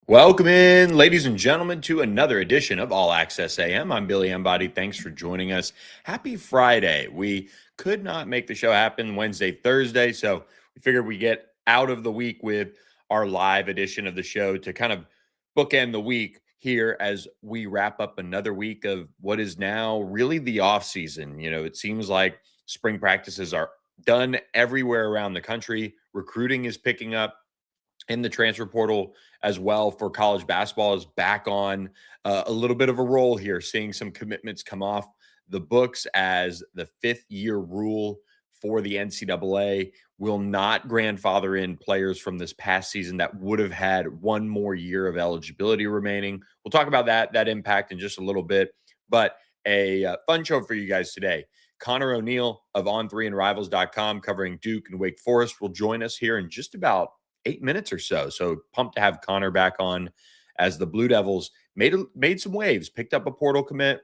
Welcome in, ladies and gentlemen, to another edition of All Access AM. I'm Billy Embody. Thanks for joining us. Happy Friday. We could not make the show happen Wednesday, Thursday, so we figured we get out of the week with our live edition of the show to kind of bookend the week here as we wrap up another week of what is now really the off season. It seems like spring practices are done everywhere around the country. Recruiting is picking up in the transfer portal as well for college basketball is back on a little bit of a roll here, seeing some commitments come off the books as the fifth-year rule for the NCAA will not grandfather in players from this past season that would have had one more year of eligibility remaining. We'll talk about that impact in just a little bit, but a fun show for you guys today. Conor O'Neill of On3andRivals.com covering Duke and Wake Forest will join us here in just about 8 minutes or so. So pumped to have Conor back on as the Blue Devils made some waves, picked up a portal commit,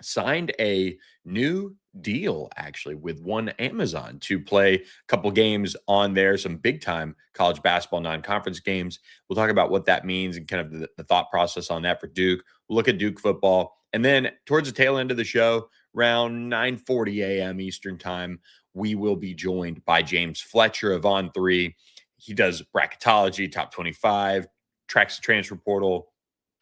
signed a new deal actually with one Amazon to play a couple games on there, some big time college basketball non-conference games. We'll talk about what that means and kind of the thought process on that for Duke. We'll look at Duke football. And then towards the tail end of the show, around 9:40 a.m. Eastern time, we will be joined by James Fletcher of On3. He does bracketology, top 25, tracks the transfer portal,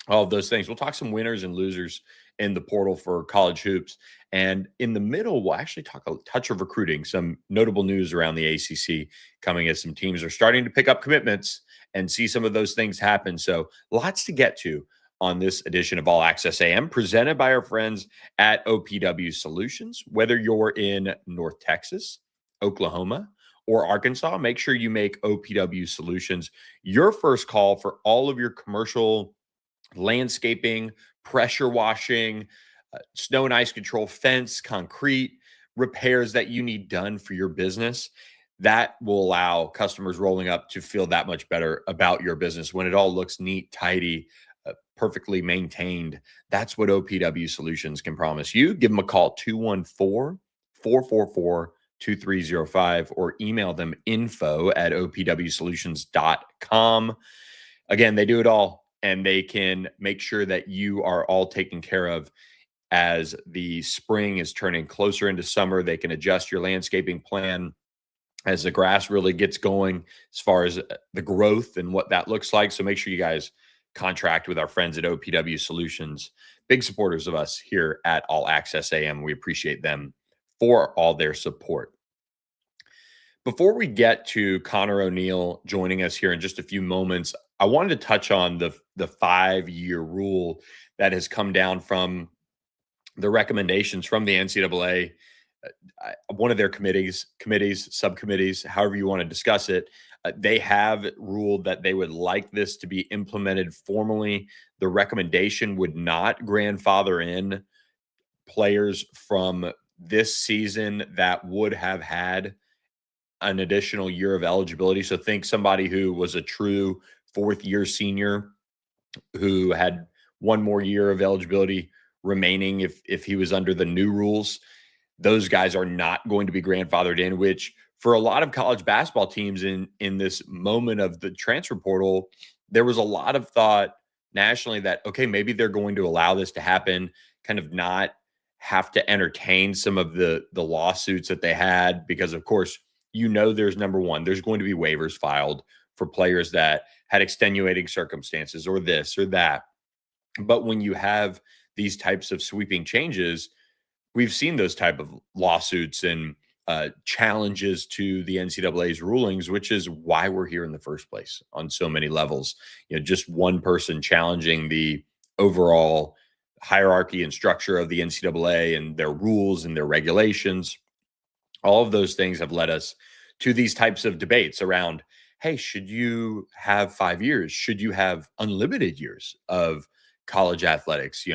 all of those things. We'll talk some winners and losers in the portal for college hoops. And in the middle, we'll actually talk a touch of recruiting, some notable news around the ACC coming as some teams are starting to pick up commitments and see some of those things happen. So lots to get to on this edition of All Access AM, presented by our friends at OPW Solutions. Whether you're in North Texas, Oklahoma, or Arkansas, make sure you make OPW Solutions your first call for all of your commercial landscaping, pressure washing, snow and ice control, fence, concrete repairs that you need done for your business. That will allow customers rolling up to feel that much better about your business when it all looks neat, tidy, perfectly maintained. That's what OPW Solutions can promise you. Give them a call, 214-444-2305, or email them info@opwsolutions.com. Again, they do it all, and they can make sure that you are all taken care of as the spring is turning closer into summer. They can adjust your landscaping plan as the grass really gets going as far as the growth and what that looks like. So make sure you guys contract with our friends at OPW Solutions, big supporters of us here at All Access AM. We appreciate them for all their support. Before we get to Conor O'Neill joining us here in just a few moments, I wanted to touch on the 5-year rule that has come down from the recommendations from the NCAA. One of their committees, subcommittees, however you want to discuss it, they have ruled that they would like this to be implemented formally. The recommendation would not grandfather in players from this season that would have had an additional year of eligibility. So think somebody who was a true fourth-year senior who had one more year of eligibility remaining if he was under the new rules. Those guys are not going to be grandfathered in, which for a lot of college basketball teams in this moment of the transfer portal, there was a lot of thought nationally that, okay, maybe they're going to allow this to happen, kind of not have to entertain some of the lawsuits that they had, because of course, there's number one, there's going to be waivers filed for players that had extenuating circumstances or this or that. But when you have these types of sweeping changes, we've seen those type of lawsuits and challenges to the NCAA's rulings, which is why we're here in the first place on so many levels. Just one person challenging the overall hierarchy and structure of the NCAA and their rules and their regulations. All of those things have led us to these types of debates around, hey, should you have 5 years? Should you have unlimited years of college athletics?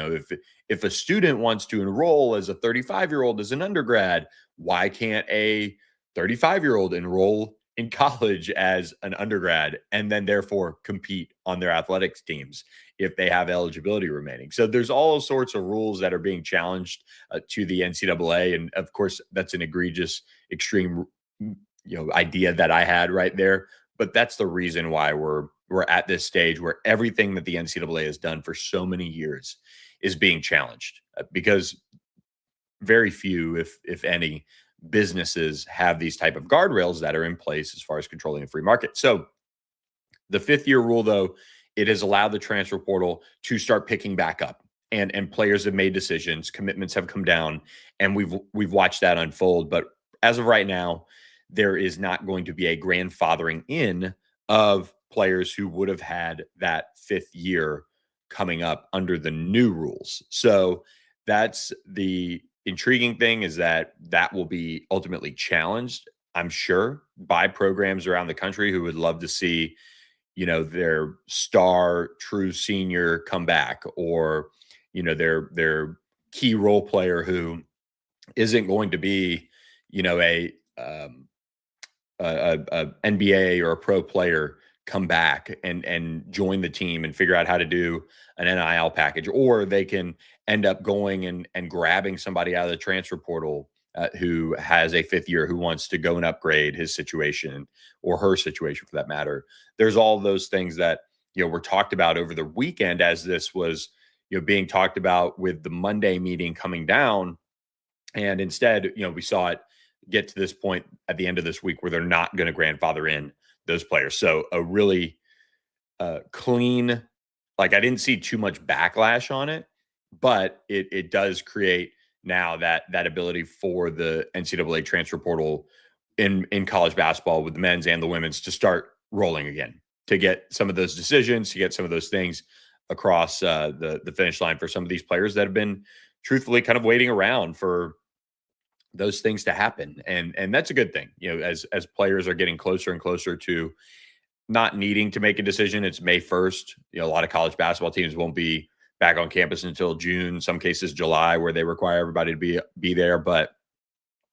If a student wants to enroll as a 35-year-old as an undergrad, why can't a 35-year-old enroll in college as an undergrad and then therefore compete on their athletics teams if they have eligibility remaining? So there's all sorts of rules that are being challenged to the NCAA. And of course, that's an egregious, extreme, idea that I had right there. But that's the reason why we're we're at this stage where everything that the NCAA has done for so many years is being challenged because very few, if any, businesses have these type of guardrails that are in place as far as controlling the free market. So the fifth year rule, though, it has allowed the transfer portal to start picking back up. And players have made decisions, commitments have come down, and we've watched that unfold. But as of right now, there is not going to be a grandfathering in of players who would have had that fifth year coming up under the new rules. So that's the intriguing thing, is that that will be ultimately challenged, I'm sure, by programs around the country who would love to see, their star true senior come back, or, their key role player who isn't going to be, a NBA or a pro player come back and join the team and figure out how to do an NIL package, or they can end up going and grabbing somebody out of the transfer portal who has a fifth year, who wants to go and upgrade his situation or her situation for that matter. There's all those things that, were talked about over the weekend as this was, being talked about with the Monday meeting coming down. And instead, we saw it get to this point at the end of this week where they're not going to grandfather in those players. So a really clean, like, I didn't see too much backlash on it, but it does create now that ability for the NCAA transfer portal in college basketball, with the men's and the women's, to start rolling again, to get some of those decisions, to get some of those things across the finish line for some of these players that have been truthfully kind of waiting around for those things to happen. And that's a good thing, as players are getting closer and closer to not needing to make a decision. It's May 1st. A lot of college basketball teams won't be back on campus until June, some cases July, where they require everybody to be there. But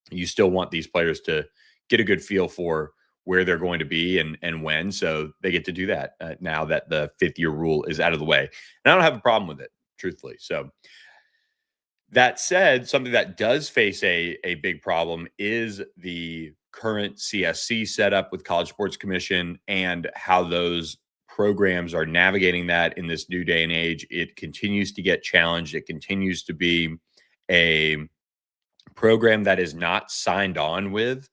you still want these players to get a good feel for where they're going to be and when. So they get to do that now that the fifth year rule is out of the way. And I don't have a problem with it, truthfully. So that said, something that does face a big problem is the current CSC setup with College Sports Commission, and how those programs are navigating that in this new day and age. It continues to get challenged. It continues to be a program that is not signed on with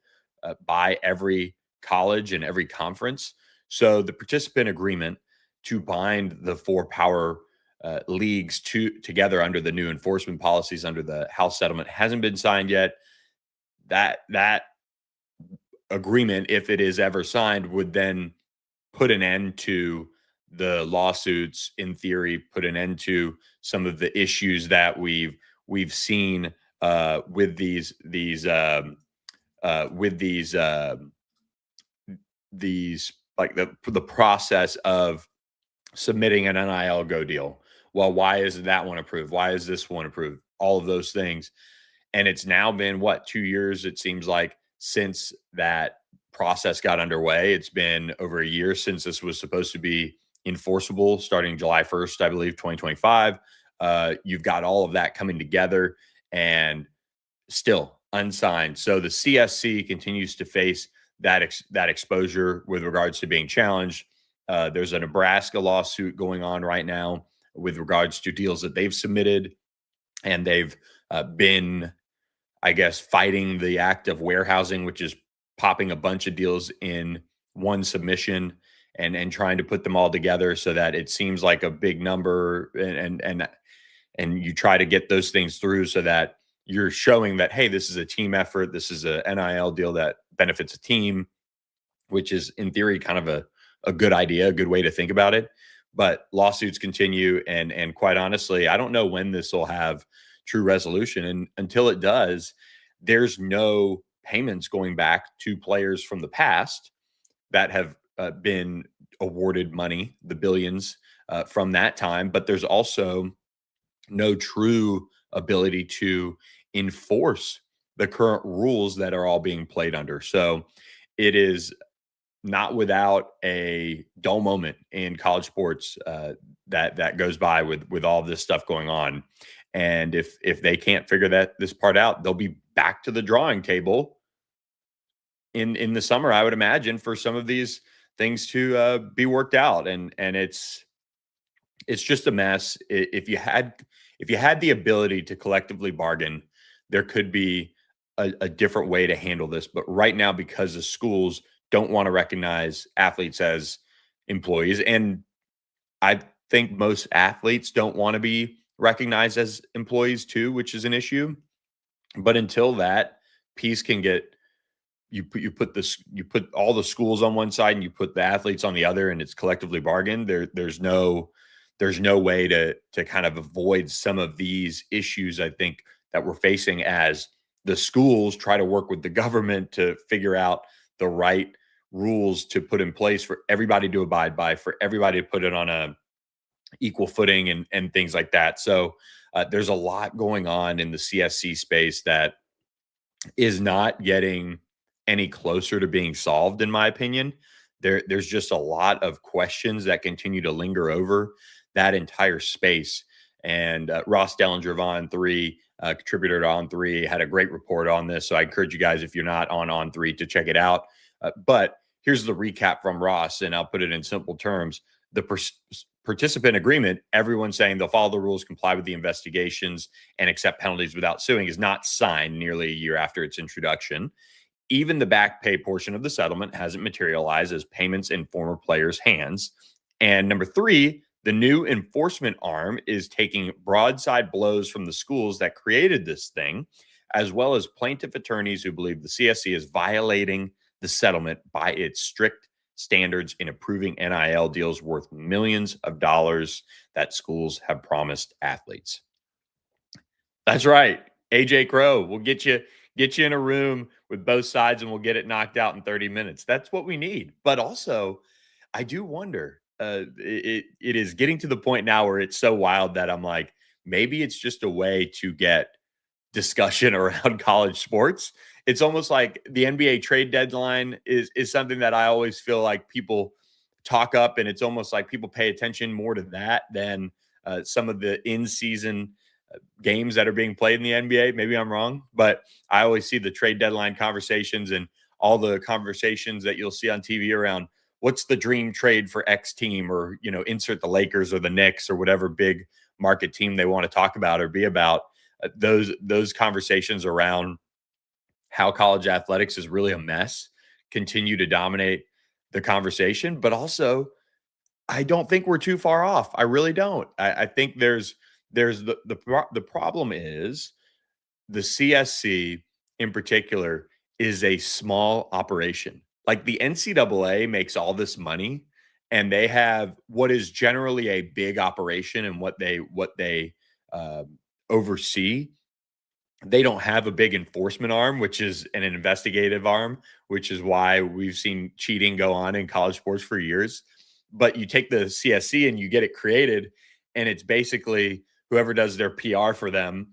by every college and every conference. So the participant agreement to bind the four power leagues together under the new enforcement policies under the House settlement hasn't been signed yet. That agreement, if it is ever signed, would then put an end to the lawsuits, in theory, put an end to some of the issues that we've seen with these like the process of submitting an NIL go deal. Well, why is that one approved? Why is this one approved? All of those things. And it's now been 2 years, it seems like, since that process got underway. It's been over a year since this was supposed to be enforceable starting July 1st, I believe, 2025. You've got all of that coming together and still unsigned. So the CSC continues to face that exposure with regards to being challenged. There's a Nebraska lawsuit going on right now with regards to deals that they've submitted, and they've been, I guess, fighting the act of warehousing, which is popping a bunch of deals in one submission and trying to put them all together so that it seems like a big number, and you try to get those things through so that you're showing that, hey, this is a team effort. This is a NIL deal that benefits a team, which is in theory kind of a good idea, a good way to think about it. But lawsuits continue. And quite honestly, I don't know when this will have true resolution. And until it does, there's no payments going back to players from the past that have been awarded money, the billions from that time. But there's also no true ability to enforce the current rules that are all being played under. So it is not without a dull moment in college sports that goes by with all this stuff going on. And if they can't figure this part out, they'll be back to the drawing table in the summer, I would imagine, for some of these things to be worked out. And it's just a mess. If you had the ability to collectively bargain, there could be a different way to handle this. But right now, because the schools don't want to recognize athletes as employees, and I think most athletes don't want to be recognized as employees too, which is an issue. But until that piece can get you put all the schools on one side and you put the athletes on the other, and it's collectively bargained. There's no way to kind of avoid some of these issues, I think, that we're facing as the schools try to work with the government to figure out the right rules to put in place for everybody to abide by, for everybody to put it on a equal footing and things like that. So there's a lot going on in the CSC space that is not getting any closer to being solved, in my opinion. There's just a lot of questions that continue to linger over that entire space. And Ross Dellinger of On3, contributor to On3, had a great report on this. So I encourage you guys, if you're not on On3, to check it out. But here's the recap from Ross, and I'll put it in simple terms. The participant agreement, everyone saying they'll follow the rules, comply with the investigations, and accept penalties without suing, is not signed nearly a year after its introduction. Even the back pay portion of the settlement hasn't materialized as payments in former players' hands. And number three, the new enforcement arm is taking broadside blows from the schools that created this thing, as well as plaintiff attorneys who believe the CSC is violating the settlement by its strict standards in approving NIL deals worth millions of dollars that schools have promised athletes. That's right. AJ Crow will get you in a room with both sides and we'll get it knocked out in 30 minutes. That's what we need. But also, I do wonder, it is getting to the point now where it's so wild that I'm like, maybe it's just a way to get discussion around college sports. It's almost like the NBA trade deadline is something that I always feel like people talk up, and it's almost like people pay attention more to that than some of the in-season games that are being played in the NBA. Maybe I'm wrong, but I always see the trade deadline conversations and all the conversations that you'll see on TV around what's the dream trade for X team, or, insert the Lakers or the Knicks or whatever big market team they want to talk about or be about. Those conversations around how college athletics is really a mess continue to dominate the conversation. But also, I don't think we're too far off. I really don't. I think there's the problem is the CSC in particular is a small operation. Like the NCAA makes all this money, and they have what is generally a big operation and what they oversee. They don't have a big enforcement arm, which is an investigative arm, which is why we've seen cheating go on in college sports for years. But you take the CSC and you get it created, and it's basically whoever does their PR for them,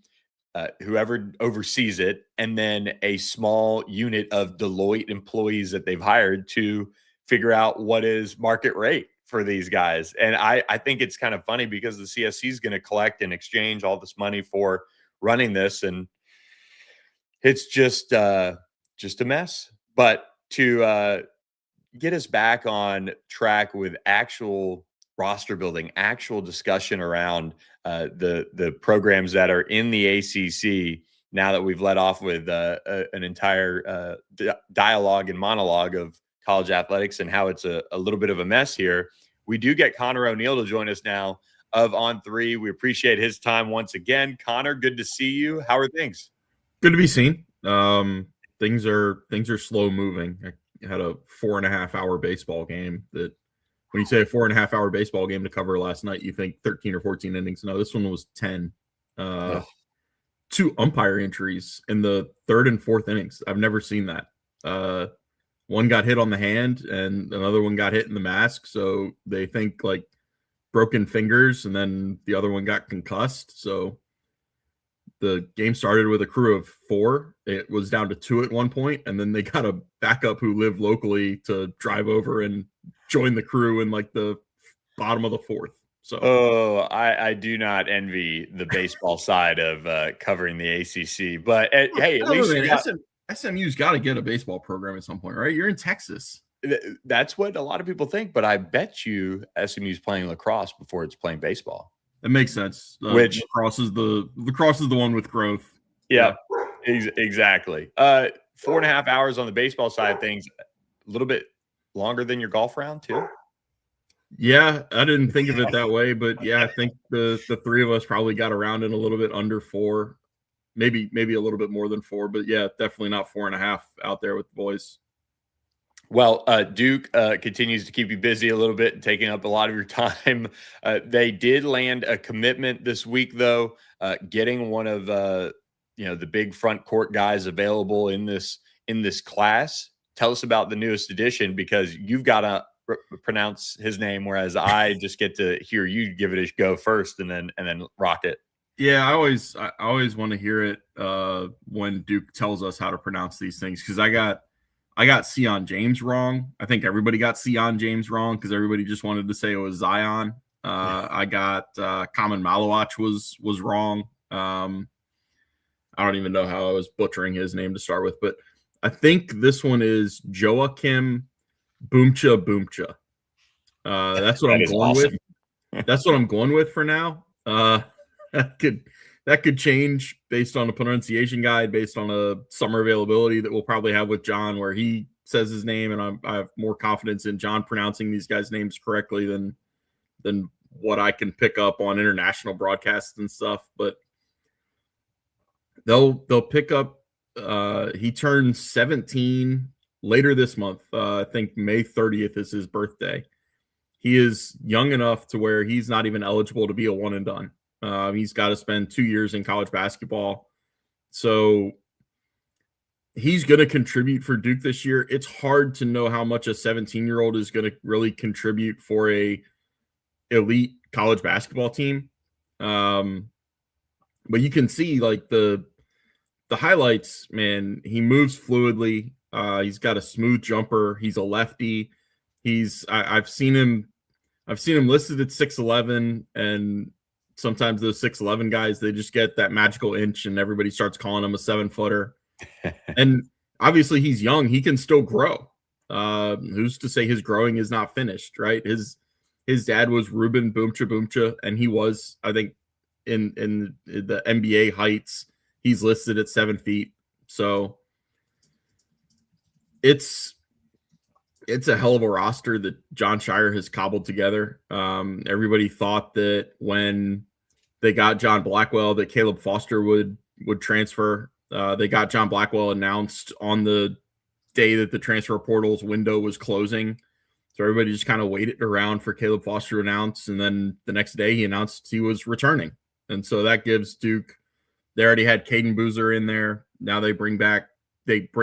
whoever oversees it, and then a small unit of Deloitte employees that they've hired to figure out what is market rate for these guys. And I think it's kind of funny because the CSC is going to collect and exchange all this money for running this, and it's just a mess. But to get us back on track with actual roster building, actual discussion around the programs that are in the ACC, now that we've let off with an entire dialogue and monologue of college athletics and how it's a little bit of a mess here, we do get Conor O'Neill to join us now of On3. We appreciate his time once again. Conor, good to see you. How are things? Good to be seen. Things are slow moving. I had a 4.5-hour baseball game that, when you say a 4.5-hour baseball game to cover last night, you think 13 or 14 innings. No, this one was 10. Two umpire injuries in the third and fourth innings. I've never seen that. One got hit on the hand and another one got hit in the mask. So they think like broken fingers, and then the other one got concussed. So the game started with a crew of 4. It was down to 2 at one point, and then they got a backup who lived locally to drive over and join the crew in like the bottom of the 4th. So, I do not envy the baseball side of covering the ACC, but hey, at least SMU's got to get a baseball program at some point, right? You're in Texas. That's what a lot of people think, but I bet you SMU's playing lacrosse before it's playing baseball. It makes sense. Which lacrosse is the one with growth. Yeah, exactly. 4.5 hours on the baseball side of things, a little bit longer than your golf round too. Yeah, I didn't think of it that way, but yeah, I think the three of us probably got around in a little bit under 4, maybe a little bit more than 4, but yeah, definitely not 4.5 out there with the boys. Well, Duke continues to keep you busy a little bit and taking up a lot of your time. They did land a commitment this week, though, getting one of the big front court guys available in this class. Tell us about the newest addition, because you've got to pronounce his name, whereas I just get to hear you give it a go first and then rock it. Yeah, I always want to hear it when Duke tells us how to pronounce these things, because I got Sion James wrong. I think everybody got Sion James wrong because everybody just wanted to say it was Zion. I got Kamen Malawach was wrong. I don't even know how I was butchering his name to start with, but I think this one is Joachim Boomcha. That's what I'm going with. That's what I'm going with for now. That could change based on a pronunciation guide, based on a summer availability that we'll probably have with John, where he says his name, and I have more confidence in John pronouncing these guys' names correctly than what I can pick up on international broadcasts and stuff. But they'll pick up. He turns 17 later this month. I think May 30th is his birthday. He is young enough to where he's not even eligible to be a one and done. He's got to spend 2 years in college basketball. So he's going to contribute for Duke this year. It's hard to know how much a 17-year-old is going to really contribute for a elite college basketball team. But you can see like the highlights, man. He moves fluidly. He's got a smooth jumper. He's a lefty. I've seen him listed at 6'11", and sometimes those 6'11" guys, they just get that magical inch and everybody starts calling him a 7-footer. And obviously he's young. He can still grow. Who's to say his growing is not finished, right? His dad was Ruben Boomcha, and he was, I think, in the NBA heights, he's listed at 7 feet. So it's a hell of a roster that Jon Scheyer has cobbled together. Everybody thought that when they got John Blackwell that Caleb Foster would transfer. They got John Blackwell announced on the day that the transfer portal's window was closing. So everybody just kind of waited around for Caleb Foster to announce. And then the next day he announced he was returning. And so that gives Duke, they already had Caden Boozer in there. Now they bring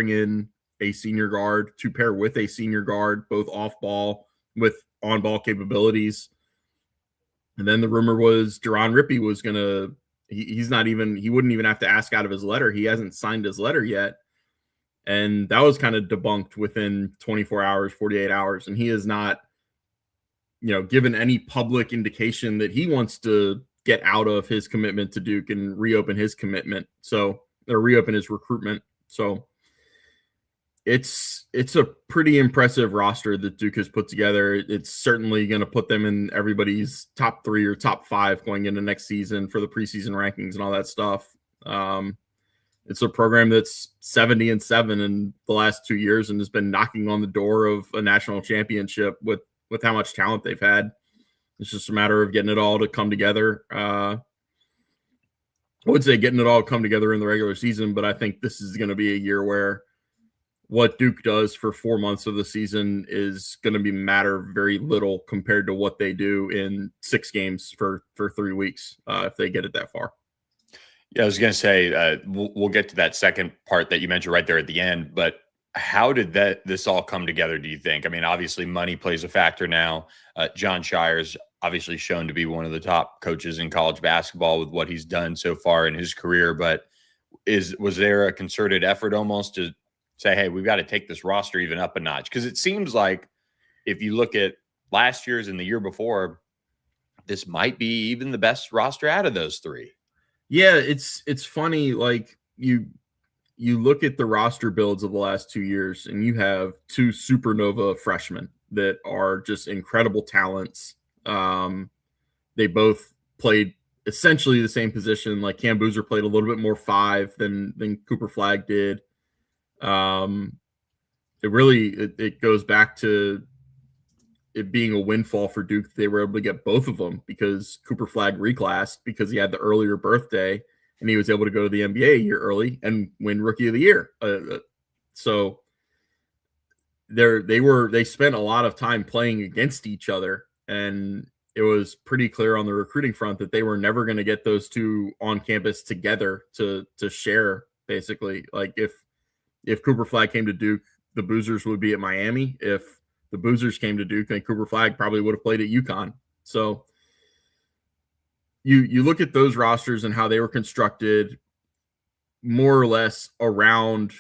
in a senior guard to pair with a senior guard, both off ball with on ball capabilities. And then the rumor was Duron Rippey was going to, he wouldn't even have to ask out of his letter. He hasn't signed his letter yet. And that was kind of debunked within 24 hours, 48 hours. And he has not, given any public indication that he wants to get out of his commitment to Duke and reopen his commitment. So, or reopen his recruitment. So it's a pretty impressive roster that Duke has put together. It's certainly going to put them in everybody's top 3 or top 5 going into next season for the preseason rankings and all that stuff. It's a program that's 70-7 in the last 2 years and has been knocking on the door of a national championship with how much talent they've had. It's just a matter of getting it all to come together. I would say getting it all come together in the regular season, but I think this is going to be a year where what Duke does for 4 months of the season is going to matter very little compared to what they do in 6 games for 3 weeks if they get it that far. Yeah, I was going to say we'll get to that second part that you mentioned right there at the end, but how did this all come together, do you think? I mean, obviously money plays a factor now. Jon Scheyer's obviously shown to be one of the top coaches in college basketball with what he's done so far in his career, but was there a concerted effort almost to say, hey, we've got to take this roster even up a notch? Because it seems like if you look at last year's and the year before, this might be even the best roster out of those 3. Yeah, it's funny. Like you look at the roster builds of the last 2 years, and you have two supernova freshmen that are just incredible talents. They both played essentially the same position. Like Cam Boozer played a little bit more 5 than Cooper Flagg did. It goes back to it being a windfall for Duke. They were able to get both of them because Cooper Flagg reclassed because he had the earlier birthday, and he was able to go to the NBA a year early and win Rookie of the Year. So they spent a lot of time playing against each other, and it was pretty clear on the recruiting front that they were never going to get those two on campus together to share. Basically, like if Cooper Flagg came to Duke, the Boozers would be at Miami. If the Boozers came to Duke, then Cooper Flagg probably would have played at UConn. So you look at those rosters and how they were constructed more or less around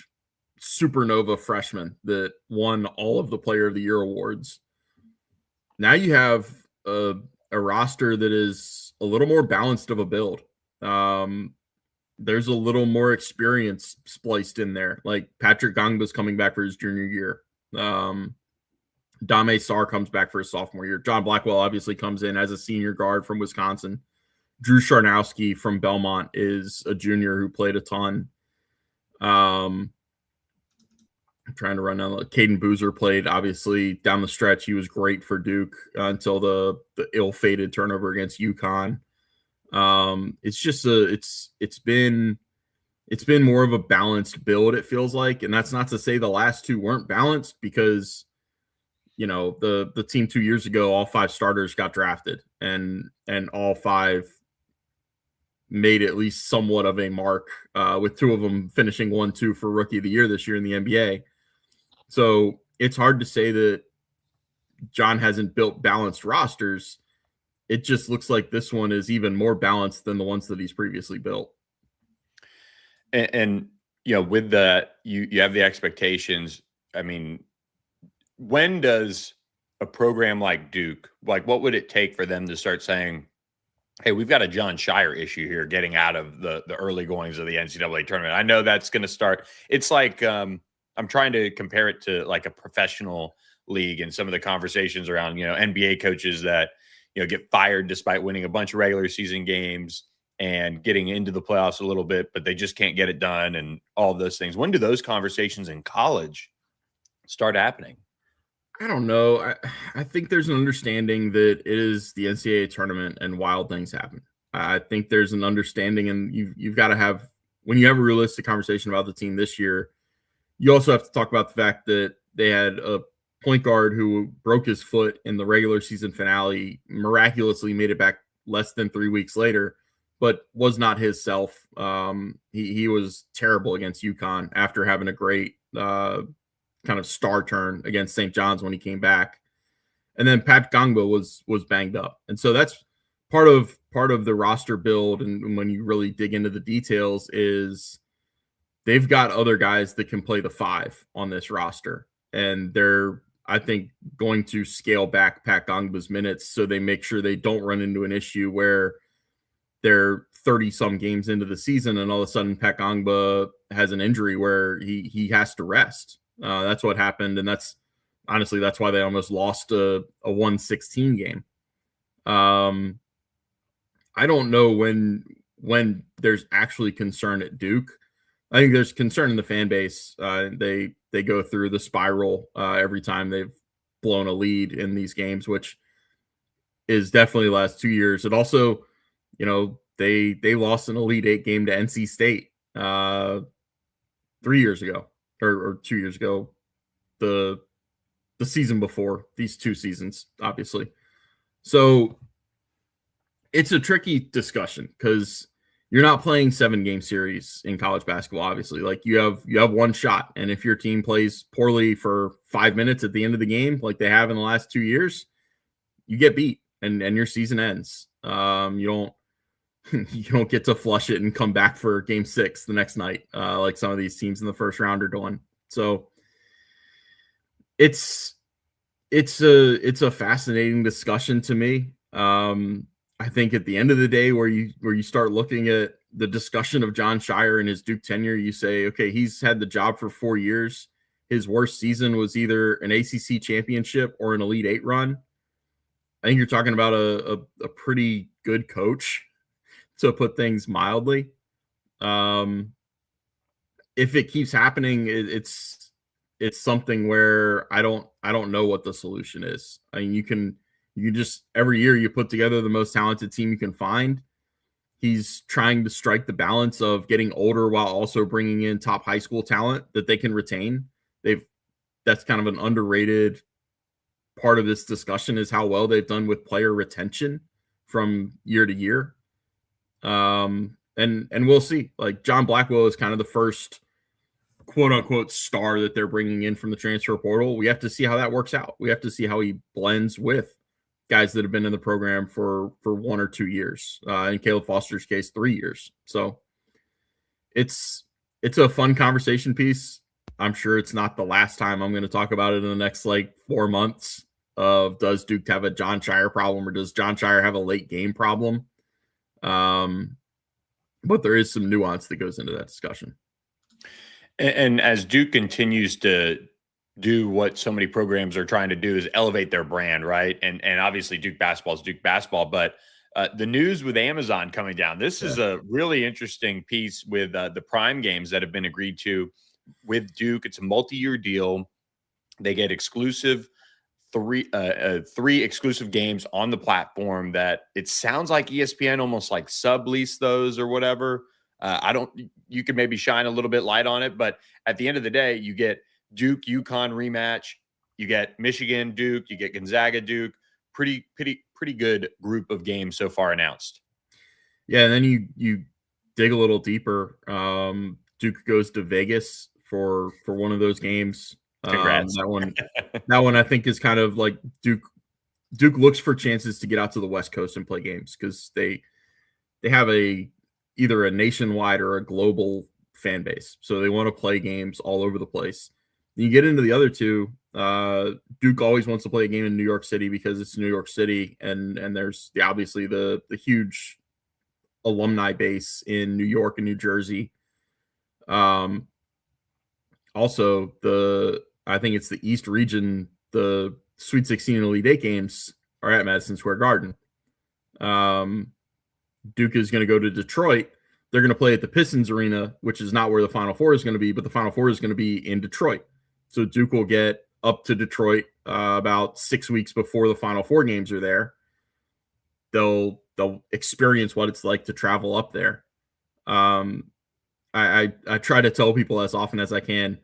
supernova freshmen that won all of the Player of the Year awards. Now you have a roster that is a little more balanced of a build. There's a little more experience spliced in there. Like Patrick Gongba's coming back for his junior year. Dame Sarr comes back for his sophomore year. John Blackwell obviously comes in as a senior guard from Wisconsin. Drew Charnowski from Belmont is a junior who played a ton. I'm trying to run down. Caden Boozer played obviously down the stretch. He was great for Duke until the ill-fated turnover against UConn. It's just it's been more of a balanced build, it feels like, and that's not to say the last two weren't balanced, because the team 2 years ago, all 5 starters got drafted, and all 5 made at least somewhat of a mark, with 2 of them finishing 1-2 for Rookie of the Year this year in the NBA. So it's hard to say that John hasn't built balanced rosters. It just looks like this one is even more balanced than the ones that he's previously built. And with that, you have the expectations. I mean, when does a program like Duke, like what would it take for them to start saying, hey, we've got a Jon Scheyer issue here getting out of the early goings of the NCAA tournament? I know that's going to start. It's like I'm trying to compare it to like a professional league and some of the conversations around, NBA coaches that, get fired despite winning a bunch of regular season games and getting into the playoffs a little bit, but they just can't get it done and all those things. When do those conversations in college start happening? I don't know. I think there's an understanding that it is the NCAA tournament and wild things happen. I think there's an understanding, and you've got to have, when you have a realistic conversation about the team this year, you also have to talk about the fact that they had a point guard who broke his foot in the regular season finale, miraculously made it back less than 3 weeks later, but was not his self. He was terrible against UConn after having a great kind of star turn against St. John's when he came back. And then Pat Gongba was banged up. And so that's part of the roster build. And when you really dig into the details, is they've got other guys that can play the 5 on this roster. And they're, I think, going to scale back Pat Gongba's minutes so they make sure they don't run into an issue where they're 30-some games into the season and all of a sudden Pat Gongba has an injury where he has to rest. That's what happened, and that's why they almost lost a 1-16 game. I don't know when there's actually concern at Duke. I think there's concern in the fan base. They go through the spiral every time they've blown a lead in these games, which is definitely the last 2 years. It also, they lost an Elite 8 game to NC State 3 years ago or 2 years ago, the season before, these 2 seasons, obviously. So it's a tricky discussion because you're not playing 7-game series in college basketball, obviously. Like you have one shot, and if your team plays poorly for 5 minutes at the end of the game, like they have in the last 2 years, you get beat and your season ends. You don't get to flush it and come back for game 6 the next night, like some of these teams in the first round are doing. So it's a fascinating discussion to me. I I think at the end of the day, where you start looking at the discussion of Jon Scheyer and his Duke tenure, you say, okay, he's had the job for 4 years. His worst season was either an ACC championship or an Elite Eight run. I think you're talking about a pretty good coach, to put things mildly. If it keeps happening, it's something where I don't know what the solution is. I mean, you can just every year you put together the most talented team you can find. He's trying to strike the balance of getting older while also bringing in top high school talent that they can retain. That's kind of an underrated part of this discussion, is how well they've done with player retention from year to year. And we'll see. Like, John Blackwell is kind of the first quote unquote star that they're bringing in from the transfer portal. We have to see how that works out. We have to see how he blends with guys that have been in the program for 1 or 2 years. In Caleb Foster's case, 3 years. So it's a fun conversation piece. I'm sure it's not the last time I'm going to talk about it in the next 4 months of, does Duke have a Jon Scheyer problem, or does Jon Scheyer have a late game problem? But there is some nuance that goes into that discussion. And as Duke continues to do what so many programs are trying to do, is elevate their brand, right? And obviously Duke basketball is Duke basketball, but the news with Amazon coming down, this is a really interesting piece with the Prime games that have been agreed to with Duke. It's a multi-year deal. They get exclusive three exclusive games on the platform that it sounds like ESPN almost sublease those or whatever. You could maybe shine a little bit light on it, but at the end of the day, you get Duke UConn rematch, you get Michigan Duke, you get Gonzaga Duke. Pretty good group of games so far announced. Yeah, and then you dig a little deeper. Duke goes to Vegas for one of those games. Congrats. That one I think is kind of like Duke looks for chances to get out to the West Coast and play games, because they have either a nationwide or a global fan base. So they want to play games all over the place. You get into the other two. Duke always wants to play a game in New York City because it's New York City, and there's obviously the huge alumni base in New York and New Jersey. Also, I think it's the East region, the Sweet 16 Elite Eight games are at Madison Square Garden. Duke is going to go to Detroit. They're going to play at the Pistons Arena, which is not where the Final Four is going to be, but the Final Four is going to be in Detroit. So Duke will get up to Detroit about 6 weeks before the Final Four games are there. They'll experience what it's like to travel up there. I try to tell people as often as I can,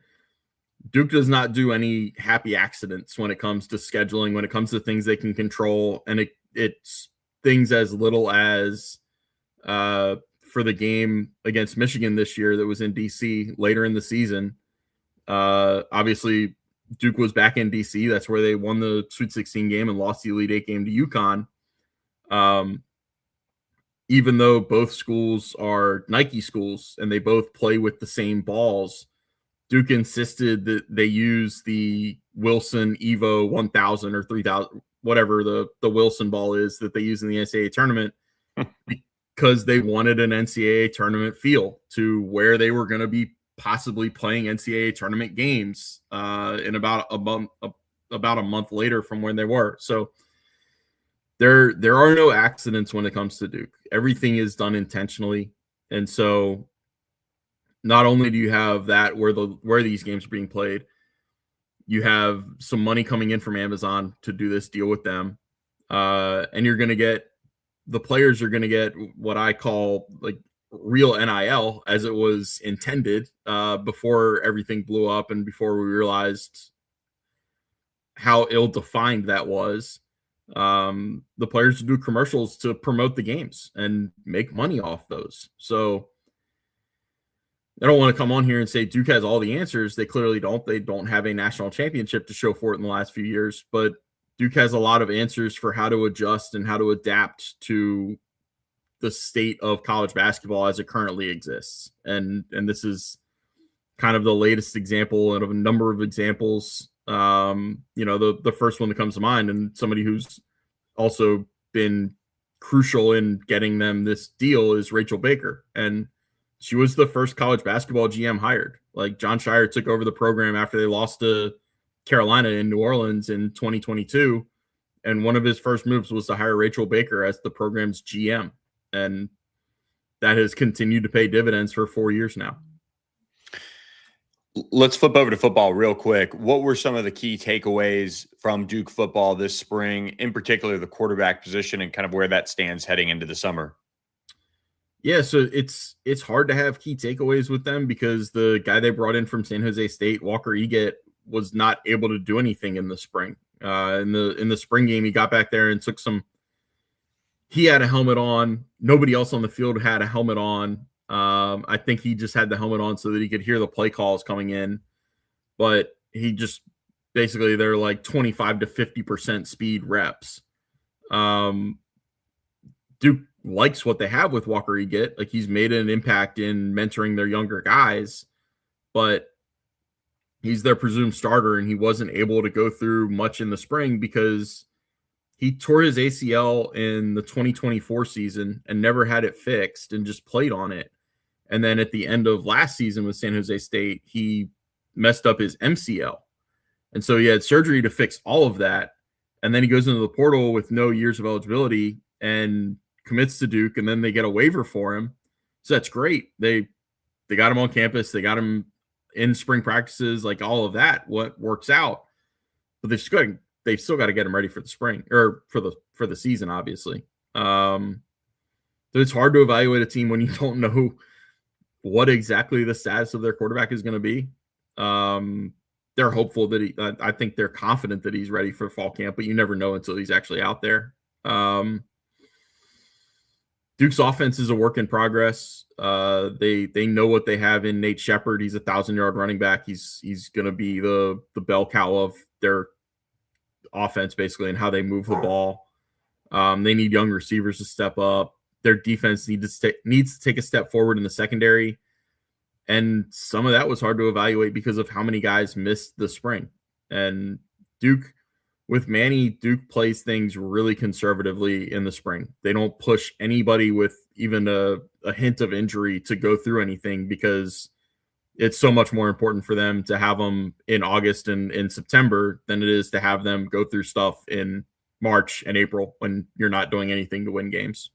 Duke does not do any happy accidents when it comes to scheduling, when it comes to things they can control. And it's things as little as for the game against Michigan this year that was in DC later in the season. Obviously, Duke was back in DC. That's where they won the Sweet 16 game and lost the Elite Eight game to UConn. Even though both schools are Nike schools and they both play with the same balls, Duke insisted that they use the Wilson Evo 1000 or 3000, whatever the Wilson ball is that they use in the NCAA tournament, because they wanted an NCAA tournament feel to where they were going to be possibly playing NCAA tournament games in about a month later from when they were. So there are no accidents when it comes to Duke. Everything is done intentionally. And so not only do you have that where these games are being played, you have some money coming in from Amazon to do this deal with them. And you're going to get, the players are going to get what I call real NIL, as it was intended before everything blew up and before we realized how ill-defined that was. The players do commercials to promote the games and make money off those. So I don't want to come on here and say Duke has all the answers. They clearly don't. They don't have a national championship to show for it in the last few years, but Duke has a lot of answers for how to adjust and how to adapt to the state of college basketball as it currently exists. And this is kind of the latest example out of a number of examples. The first one that comes to mind, and somebody who's also been crucial in getting them this deal is Rachel Baker. And she was the first college basketball GM hired. Like, Jon Scheyer took over the program after they lost to Carolina in New Orleans in 2022. And one of his first moves was to hire Rachel Baker as the program's GM. And that has continued to pay dividends for 4 years now. Let's flip over to football real quick. What were some of the key takeaways from Duke football this spring, in particular the quarterback position, and kind of where that stands heading into the summer? Yeah, so it's hard to have key takeaways with them because the guy they brought in from San Jose State, Walker Eget, was not able to do anything in the spring. In the spring game, he got back there and took some. He had a helmet on. Nobody else on the field had a helmet on. I think he just had the helmet on so that he could hear the play calls coming in. But he just basically, they're like 25 to 50% speed reps. Duke likes what they have with Walker Eget. Like, he's made an impact in mentoring their younger guys, but he's their presumed starter, and he wasn't able to go through much in the spring because he tore his ACL in the 2024 season and never had it fixed and just played on it. And then at the end of last season with San Jose State, he messed up his MCL. And so he had surgery to fix all of that. And then he goes into the portal with no years of eligibility and commits to Duke, and then they get a waiver for him. So that's great. They got him on campus. They got him in spring practices, like all of that, what works out. But they've still got to get him ready for the spring, or for the season, obviously. So it's hard to evaluate a team when you don't know what exactly the status of their quarterback is going to be. They're hopeful that I think they're confident that he's ready for fall camp, but you never know until he's actually out there. Duke's offense is a work in progress. They know what they have in Nate Shepard. He's a 1,000-yard running back. He's going to be the bell cow of their offense, basically, and how they move the ball. They need young receivers to step up. Their defense needs to take a step forward in the secondary. And some of that was hard to evaluate because of how many guys missed the spring. And Duke, with Manny, Duke plays things really conservatively in the spring. They don't push anybody with even a hint of injury to go through anything because it's so much more important for them to have them in August and in September than it is to have them go through stuff in March and April when you're not doing anything to win games.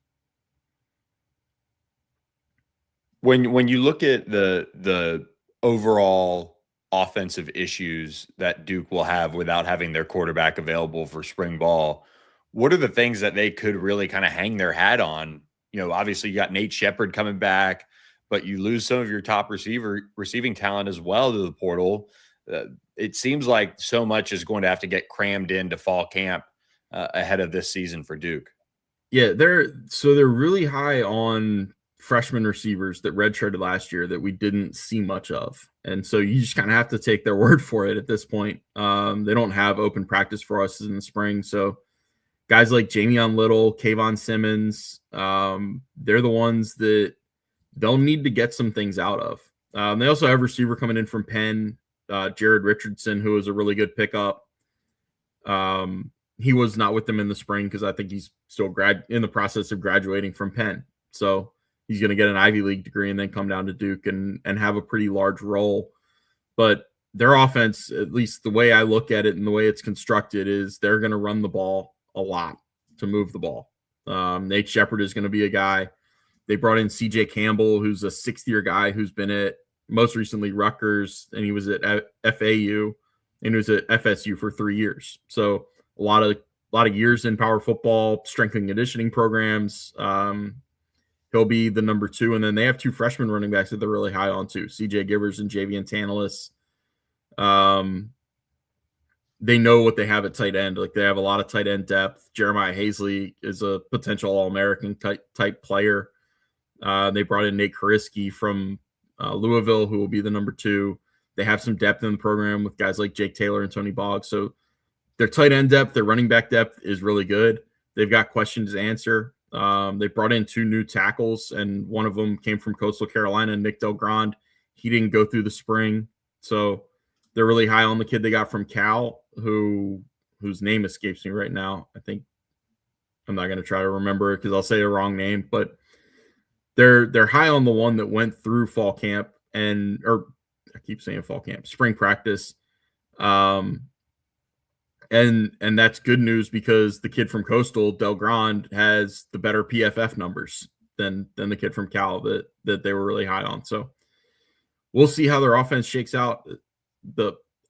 When you look at the overall offensive issues that Duke will have without having their quarterback available for spring ball, what are the things that they could really kind of hang their hat on? You know, obviously you got Nate Shepard coming back, but you lose some of your top receiving talent as well to the portal. It seems like so much is going to have to get crammed into fall camp ahead of this season for Duke. Yeah, they're really high on freshman receivers that redshirted last year that we didn't see much of. And so you just kind of have to take their word for it at this point. They don't have open practice for us in the spring. So guys like Jamion Little, Kayvon Simmons, they're the ones that they'll need to get some things out of. They also have a receiver coming in from Penn, Jared Richardson, who was a really good pickup. He was not with them in the spring because I think he's still in the process of graduating from Penn. So he's going to get an Ivy League degree and then come down to Duke and have a pretty large role. But their offense, at least the way I look at it and the way it's constructed, is they're going to run the ball a lot to move the ball. Nate Shepard is going to be a guy. They brought in CJ Campbell, who's a sixth-year guy who's been at most recently Rutgers, and he was at FAU, and he was at FSU for 3 years. So a lot of years in power football, strength and conditioning programs. He'll be the number 2. And then they have 2 freshman running backs that they're really high on too, CJ Givers and Javian Tanalis. They know what they have at tight end. Like, they have a lot of tight end depth. Jeremiah Hazley is a potential All-American type player. They brought in Nate Kariski from Louisville, who will be the number 2. They have some depth in the program with guys like Jake Taylor and Tony Boggs. So their tight end depth, their running back depth is really good. They've got questions to answer. They brought in 2 new tackles, and one of them came from Coastal Carolina, Nick Del Grande. He didn't go through the spring. So they're really high on the kid they got from Cal, whose name escapes me right now. I think I'm not going to try to remember it because I'll say the wrong name, but they're high on the one that went through fall camp or I keep saying fall camp, spring practice. And that's good news because the kid from Coastal, Del Grande, has the better PFF numbers than the kid from Cal that they were really high on. So we'll see how their offense shakes out.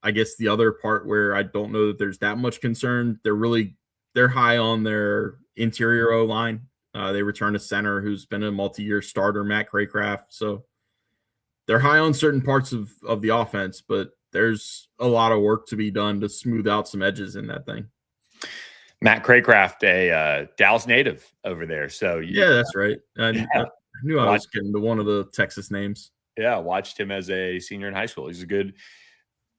I guess the other part where I don't know that there's that much concern, they're high on their interior O-line. They return a center who's been a multi-year starter, Matt Craycraft. So they're high on certain parts of the offense, but there's a lot of work to be done to smooth out some edges in that thing. Matt Craycraft, a Dallas native over there. So yeah, that's right. I knew I was getting to one of the Texas names. Yeah, watched him as a senior in high school. He's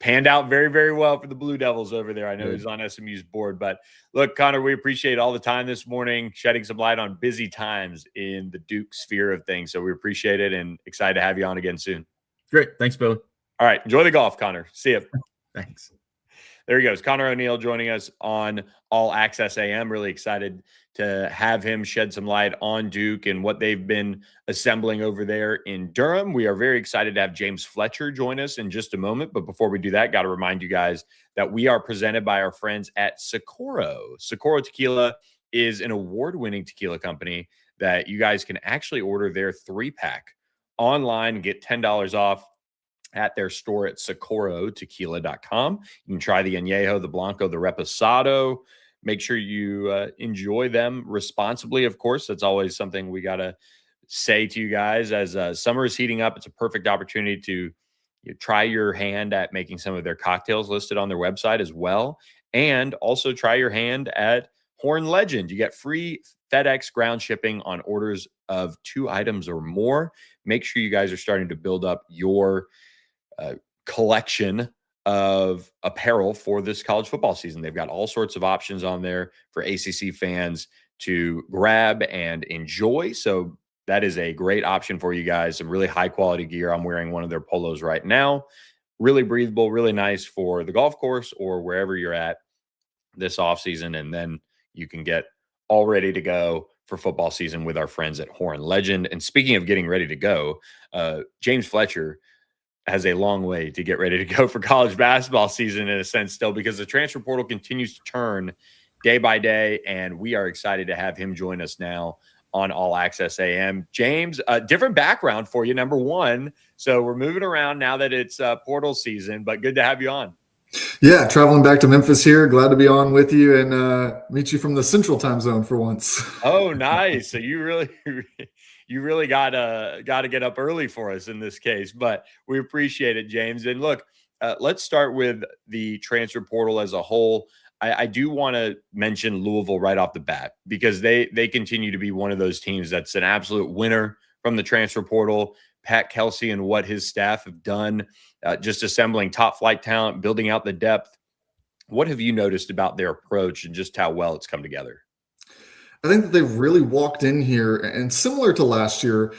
panned out very, very well for the Blue Devils over there. I know he's on SMU's board. But look, Conor, we appreciate all the time this morning, shedding some light on busy times in the Duke sphere of things. So we appreciate it and excited to have you on again soon. Great. Thanks, Billy. All right. Enjoy the golf, Conor. See you. Thanks. There he goes. Conor O'Neill joining us on All Access AM. Really excited to have him shed some light on Duke and what they've been assembling over there in Durham. We are very excited to have James Fletcher join us in just a moment. But before we do that, got to remind you guys that we are presented by our friends at Socorro. Socorro Tequila is an award-winning tequila company that you guys can actually order their 3-pack online and get $10 off at their store at SocorroTequila.com. You can try the Añejo, the Blanco, the Reposado. Make sure you enjoy them responsibly, of course. That's always something we got to say to you guys. As summer is heating up, it's a perfect opportunity to try your hand at making some of their cocktails listed on their website as well. And also try your hand at Horn Legend. You get free FedEx ground shipping on orders of 2 items or more. Make sure you guys are starting to build up your collection of apparel for this college football season. They've got all sorts of options on there for ACC fans to grab and enjoy. So that is a great option for you guys. Some really high quality gear. I'm wearing one of their polos right now. Really breathable, really nice for the golf course or wherever you're at this off season. And then you can get all ready to go for football season with our friends at Horn Legend. And speaking of getting ready to go, James Fletcher has a long way to get ready to go for college basketball season in a sense still, because the transfer portal continues to turn day by day, and we are excited to have him join us now on All Access AM. James, different background for you, number one. So we're moving around now that it's portal season, but good to have you on. Yeah, traveling back to Memphis here. Glad to be on with you and meet you from the Central Time Zone for once. Oh, nice. So you really got to get up early for us in this case, but we appreciate it, James. And look, let's start with the transfer portal as a whole. I do want to mention Louisville right off the bat because they continue to be one of those teams that's an absolute winner from the transfer portal. Pat Kelsey and what his staff have done, just assembling top flight talent, building out the depth. What have you noticed about their approach and just how well it's come together? I think that they've really walked in here and similar to last year,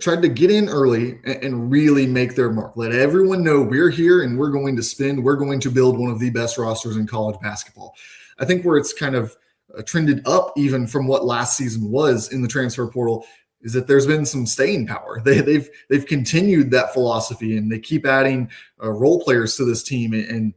tried to get in early and really make their mark. Let everyone know we're here and we're going to build one of the best rosters in college basketball. I think where it's kind of trended up even from what last season was in the transfer portal is that there's been some staying power. They've continued that philosophy and they keep adding role players to this team and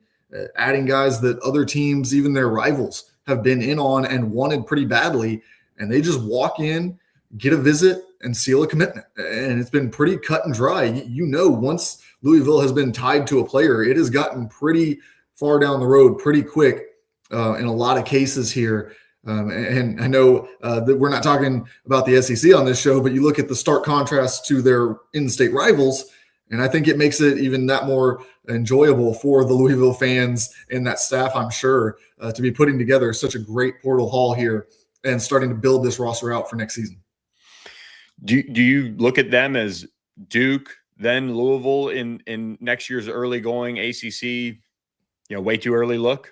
adding guys that other teams, even their rivals, have been in on and wanted pretty badly. And they just walk in, get a visit, and seal a commitment. And it's been pretty cut and dry. Once Louisville has been tied to a player, it has gotten pretty far down the road pretty quick in a lot of cases here. And I know that we're not talking about the SEC on this show, but you look at the stark contrast to their in-state rivals, and I think it makes it even that more enjoyable for the Louisville fans and that staff, I'm sure, to be putting together such a great portal haul here and starting to build this roster out for next season. Do you look at them as Duke, then Louisville in next year's early going ACC, way too early look?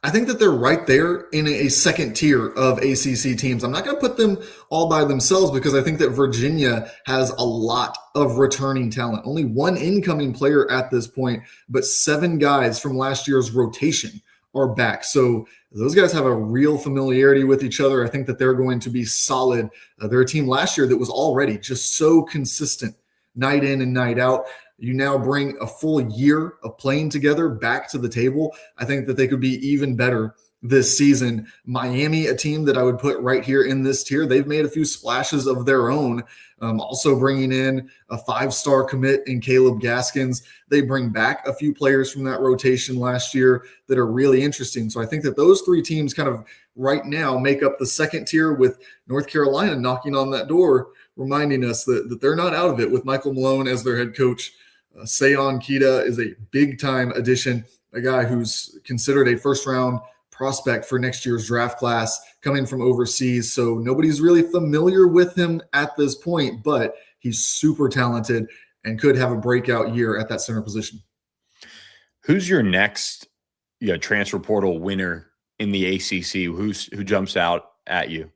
I think that they're right there in a second tier of ACC teams. I'm not going to put them all by themselves because I think that Virginia has a lot of returning talent. Only one incoming player at this point, but 7 guys from last year's rotation are back. So those guys have a real familiarity with each other. I think that they're going to be solid. They're a team last year that was already just so consistent night in and night out. You now bring a full year of playing together back to the table. I think that they could be even better this season. Miami, a team that I would put right here in this tier, they've made a few splashes of their own. Also bringing in a 5-star commit in Caleb Gaskins. They bring back a few players from that rotation last year that are really interesting. So I think that those three teams kind of right now make up the second tier, with North Carolina knocking on that door, reminding us that they're not out of it with Michael Malone as their head coach. Sayon Kita is a big-time addition, a guy who's considered a first-round prospect for next year's draft class, coming from overseas. So nobody's really familiar with him at this point, but he's super talented and could have a breakout year at that center position. Who's your next transfer portal winner in the ACC? Who jumps out at you?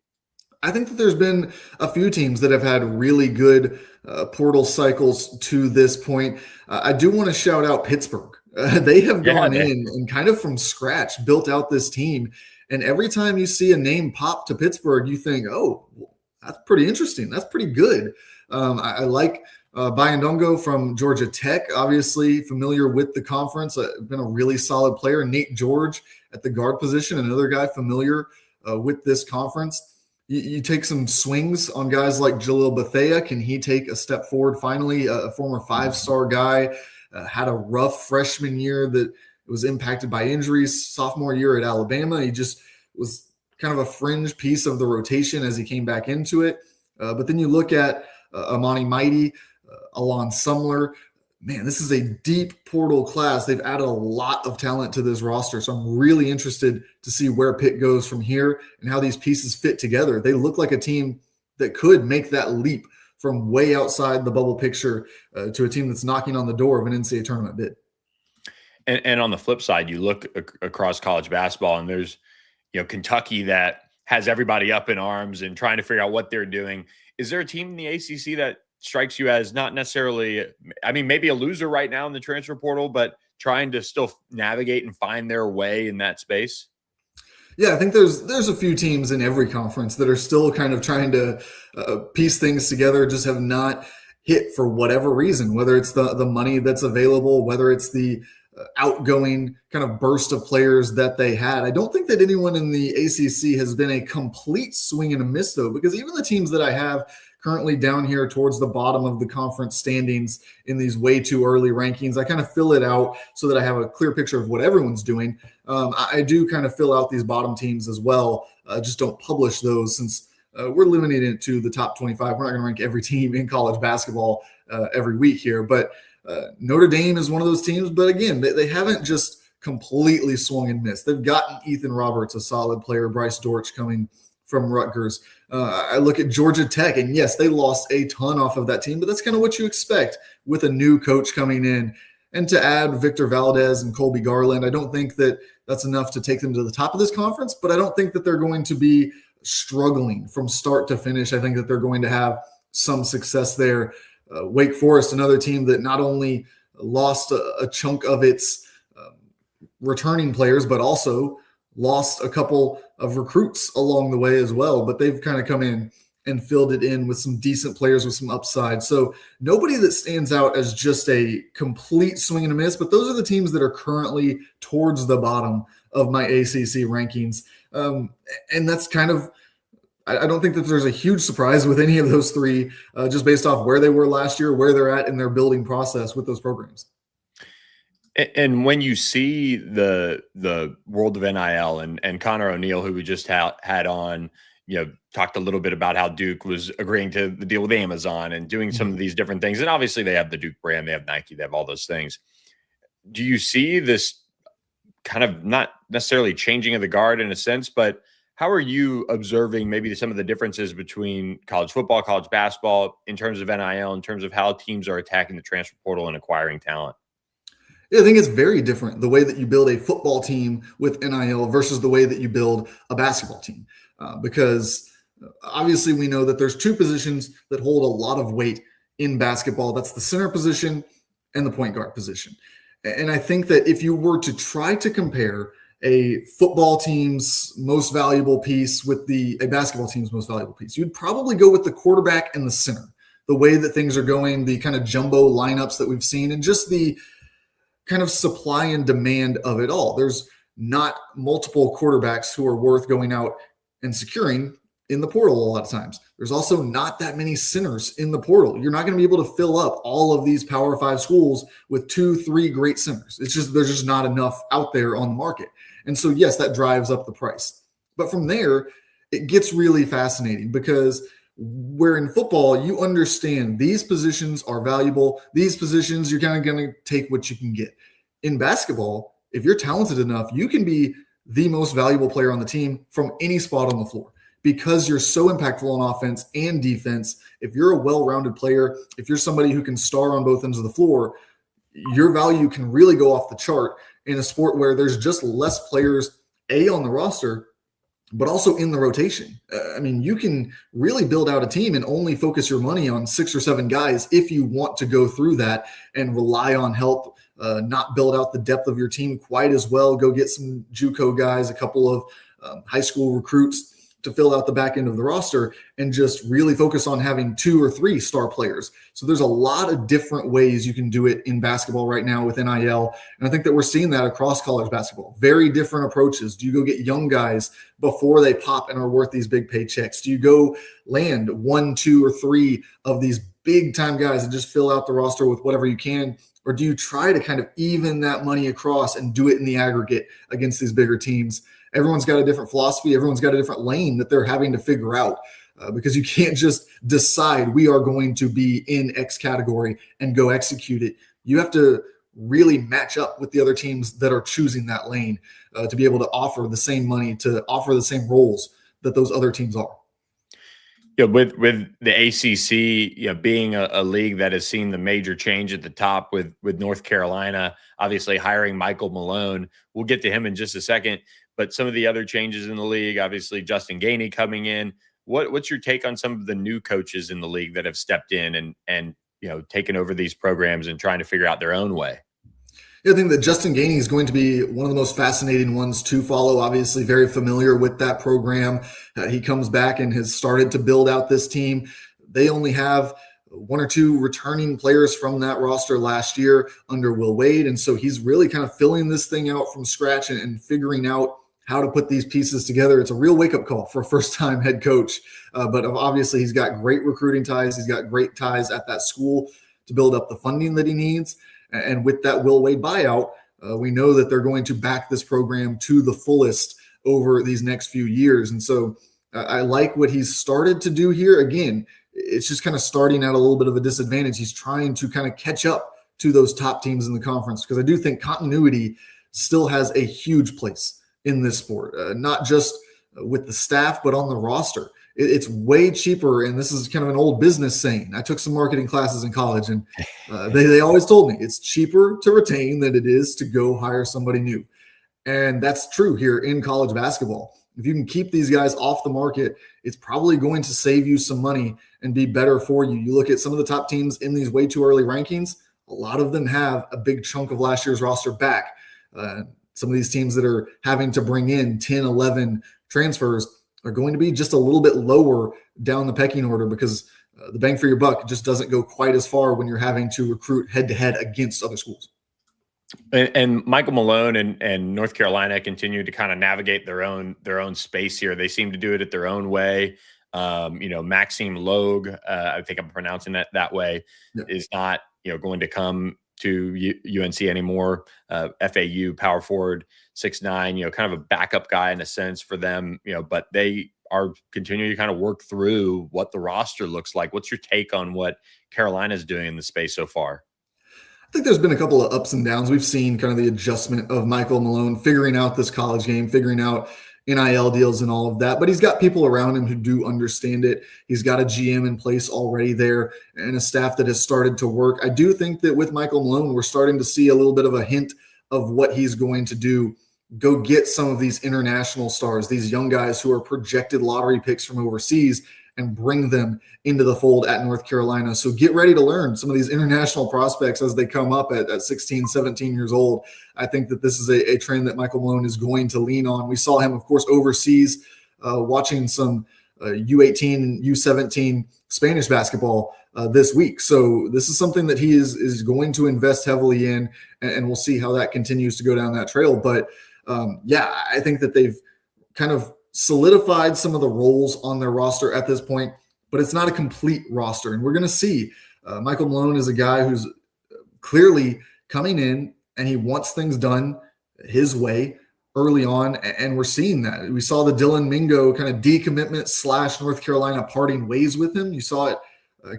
I think that there's been a few teams that have had really good portal cycles to this point. I do want to shout out Pittsburgh. They have gone in and kind of from scratch built out this team. And every time you see a name pop to Pittsburgh, you think, oh, that's pretty interesting. That's pretty good. I like Bayandongo from Georgia Tech, obviously familiar with the conference, been a really solid player. Nate George at the guard position, another guy familiar with this conference. You take some swings on guys like Jalil Bethea. Can he take a step forward finally? A former 5-star guy, had a rough freshman year that was impacted by injuries. Sophomore year at Alabama, he just was kind of a fringe piece of the rotation as he came back into it. But then you look at Amani Mighty, Alon Sumler. Man, this is a deep portal class. They've added a lot of talent to this roster. So I'm really interested to see where Pitt goes from here and how these pieces fit together. They look like a team that could make that leap from way outside the bubble picture to a team that's knocking on the door of an NCAA tournament bid. And on the flip side, you look across college basketball, and there's Kentucky that has everybody up in arms and trying to figure out what they're doing. Is there a team in the ACC that strikes you as not necessarily, maybe a loser right now in the transfer portal, but trying to still navigate and find their way in that space? Yeah, I think there's a few teams in every conference that are still kind of trying to piece things together, just have not hit for whatever reason, whether it's the money that's available, whether it's the outgoing kind of burst of players that they had. I don't think that anyone in the ACC has been a complete swing and a miss, though, because even the teams that I have currently down here towards the bottom of the conference standings in these way too early rankings, I kind of fill it out so that I have a clear picture of what everyone's doing. I do kind of fill out these bottom teams as well. Just don't publish those since we're limiting it to the top 25. We're not going to rank every team in college basketball every week here, but Notre Dame is one of those teams. But again, they haven't just completely swung and missed. They've gotten Ethan Roberts, a solid player, Bryce Dortch coming from Rutgers. I look at Georgia Tech, and yes, they lost a ton off of that team, but that's kind of what you expect with a new coach coming in. And to add Victor Valdez and Colby Garland, I don't think that that's enough to take them to the top of this conference, but I don't think that they're going to be struggling from start to finish. I think that they're going to have some success there. Wake Forest, another team that not only lost a chunk of its returning players, but also lost a couple of recruits along the way as well. But they've kind of come in and filled it in with some decent players with some upside. So nobody that stands out as just a complete swing and a miss, but those are the teams that are currently towards the bottom of my ACC rankings. And that's kind of, I don't think that there's a huge surprise with any of those three, just based off where they were last year, where they're at in their building process with those programs. And when you see the world of NIL and Conor O'Neill, who we just had on, talked a little bit about how Duke was agreeing to the deal with Amazon and doing some of these different things. And obviously they have the Duke brand, they have Nike, they have all those things. Do you see this kind of not necessarily changing of the guard in a sense, but how are you observing maybe some of the differences between college football, college basketball in terms of NIL, in terms of how teams are attacking the transfer portal and acquiring talent? Yeah, I think it's very different the way that you build a football team with NIL versus the way that you build a basketball team. Because obviously we know that there's two positions that hold a lot of weight in basketball. That's the center position and the point guard position. And I think that if you were to try to compare a football team's most valuable piece with a basketball team's most valuable piece, you'd probably go with the quarterback and the center. The way that things are going, the kind of jumbo lineups that we've seen, and just the kind of supply and demand of it all. There's not multiple quarterbacks who are worth going out and securing in the portal a lot of times. There's also not that many centers in the portal. You're not going to be able to fill up all of these Power 5 schools with 2-3 great centers. There's just not enough out there on the market. And so, yes, that drives up the price. But from there, it gets really fascinating because where in football, you understand these positions are valuable. These positions, you're kind of going to take what you can get. In basketball, if you're talented enough, you can be the most valuable player on the team from any spot on the floor because you're so impactful on offense and defense. If you're a well-rounded player, if you're somebody who can star on both ends of the floor, your value can really go off the chart in a sport where there's just less players, on the roster, but also in the rotation. You can really build out a team and only focus your money on 6 or 7 guys if you want to go through that and rely on help, not build out the depth of your team quite as well. Go get some JUCO guys, a couple of high school recruits to fill out the back end of the roster and just really focus on having 2 or 3 star players. So there's a lot of different ways you can do it in basketball right now with NIL. And I think that we're seeing that across college basketball. Very different approaches. Do you go get young guys before they pop and are worth these big paychecks? Do you go land 1, 2, or 3 of these big time guys and just fill out the roster with whatever you can? Or do you try to kind of even that money across and do it in the aggregate against these bigger teams? Everyone's got a different philosophy. Everyone's got a different lane that they're having to figure out because you can't just decide we are going to be in X category and go execute it. You have to really match up with the other teams that are choosing that lane to be able to offer the same money, to offer the same roles that those other teams are. Yeah, with the ACC, being a league that has seen the major change at the top with North Carolina, obviously hiring Michael Malone. We'll get to him in just a second. But some of the other changes in the league, obviously Justin Gainey coming in. What's your take on some of the new coaches in the league that have stepped in and taken over these programs and trying to figure out their own way? Yeah, I think that Justin Gainey is going to be one of the most fascinating ones to follow. Obviously, very familiar with that program. He comes back and has started to build out this team. They only have 1 or 2 returning players from that roster last year under Will Wade. And so he's really kind of filling this thing out from scratch and figuring out how to put these pieces together. It's a real wake-up call for a first-time head coach. But obviously, he's got great recruiting ties. He's got great ties at that school to build up the funding that he needs. And with that Will Wade buyout, we know that they're going to back this program to the fullest over these next few years. And so I like what he's started to do here. Again, it's just kind of starting at a little bit of a disadvantage. He's trying to kind of catch up to those top teams in the conference because I do think continuity still has a huge place in this sport, not just with the staff, but on the roster. It's way cheaper, and this is kind of an old business saying. I took some marketing classes in college, and they always told me it's cheaper to retain than it is to go hire somebody new. And that's true here in college basketball. If you can keep these guys off the market, it's probably going to save you some money and be better for you. You look at some of the top teams in these way too early rankings, a lot of them have a big chunk of last year's roster back. Some of these teams that are having to bring in 10, 11 transfers are going to be just a little bit lower down the pecking order because the bang for your buck just doesn't go quite as far when you're having to recruit head-to-head against other schools. And Michael Malone and North Carolina continue to kind of navigate their own space here. They seem to do it at their own way. Maxime Logue, I think I'm pronouncing that way, is not going to come to UNC anymore. FAU power forward, 6'9", kind of a backup guy in a sense for them, but they are continuing to kind of work through what the roster looks like. What's your take on what Carolina's doing in the space so far? I think there's been a couple of ups and downs. We've seen kind of the adjustment of Michael Malone figuring out this college game, figuring out NIL deals and all of that, but he's got people around him who do understand it. He's got a GM in place already there and a staff that has started to work. I do think that with Michael Malone, we're starting to see a little bit of a hint of what he's going to do. Go get some of these international stars, these young guys who are projected lottery picks from overseas, and bring them into the fold at North Carolina. So get ready to learn some of these international prospects as they come up at 16, 17 years old. I think that this is a trend that Michael Malone is going to lean on. We saw him, of course, overseas watching some U18 and U17 Spanish basketball this week. So this is something that he is going to invest heavily in, and we'll see how that continues to go down that trail. But I think that they've kind of solidified some of the roles on their roster at this point, but it's not a complete roster. And we're going to see Michael Malone is a guy who's clearly coming in and he wants things done his way early on. And we're seeing that. We saw the Dylan Mingo kind of decommitment / North Carolina parting ways with him. You saw it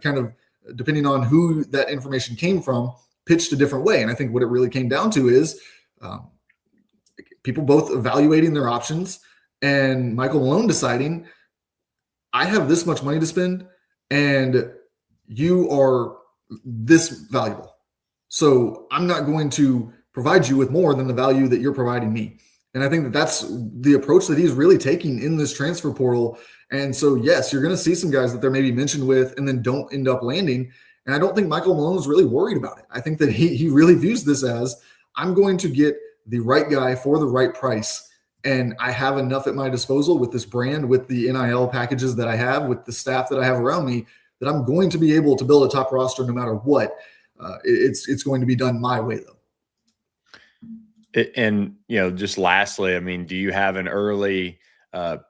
kind of, depending on who that information came from, pitched a different way. And I think what it really came down to is people both evaluating their options and Michael Malone deciding, I have this much money to spend and you are this valuable. So I'm not going to provide you with more than the value that you're providing me. And I think that that's the approach that he's really taking in this transfer portal. And so, yes, you're going to see some guys that they're maybe mentioned with and then don't end up landing. And I don't think Michael Malone is really worried about it. I think that he really views this as, I'm going to get the right guy for the right price. And I have enough at my disposal with this brand, with the NIL packages that I have, with the staff that I have around me, that I'm going to be able to build a top roster no matter what. It's going to be done my way, though. And, just lastly, I mean, do you have an early